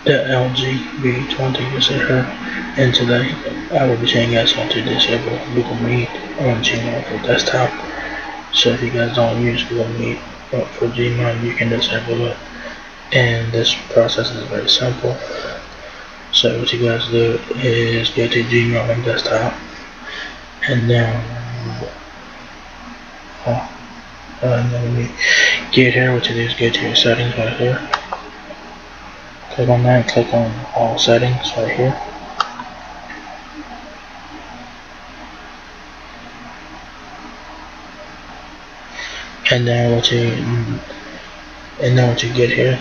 the LG V20 user, and today I will be showing you guys how to disable Google Meet on Gmail for desktop. So if you guys don't use Google Meet for Gmail, you can disable it, and this process is very simple. So what you guys do is go to Gmail on desktop, and then when you get here, what you do is go to your settings right here. Click on that, click on all settings right here. And then what you get here,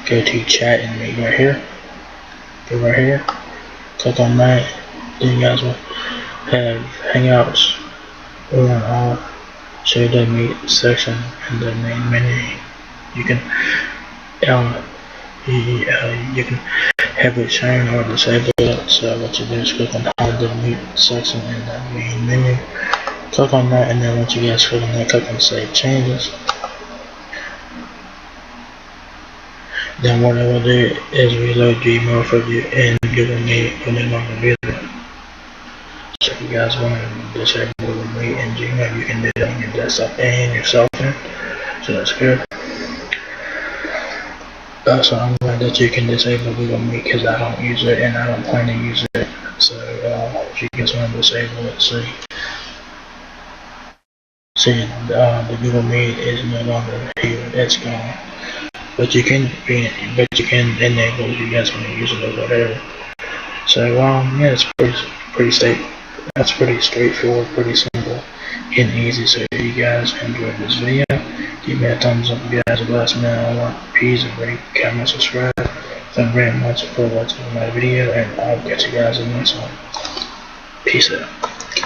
go to chat and meet right here. Go right here, click on that. Then you guys will have Hangouts on off. Show the meet section in the main menu. You can you can have it shown or disable it. So what you do is click on hide the mute section in the main menu. Click on that, and then once you guys click on that, click on save changes. Then what I will do is reload Gmail for you and Google Meet when no longer be there. So if you guys want to disable Google Meet and Gmail, you can do it on your desktop and your cell phone. So that's good. So I'm glad that you can disable Google Meet because I don't use it and I don't plan to use it. So if you guys want to disable it, the Google Meet is no longer here. It's gone. But you can enable if you guys want to use it or whatever. So yeah, it's pretty straightforward, pretty simple and easy. So if you guys enjoyed this video, give me a thumbs up. If you guys bless me, I want peace and rate, comment, subscribe. Thank you very much for watching my video, and I'll catch you guys in the next one. Peace out.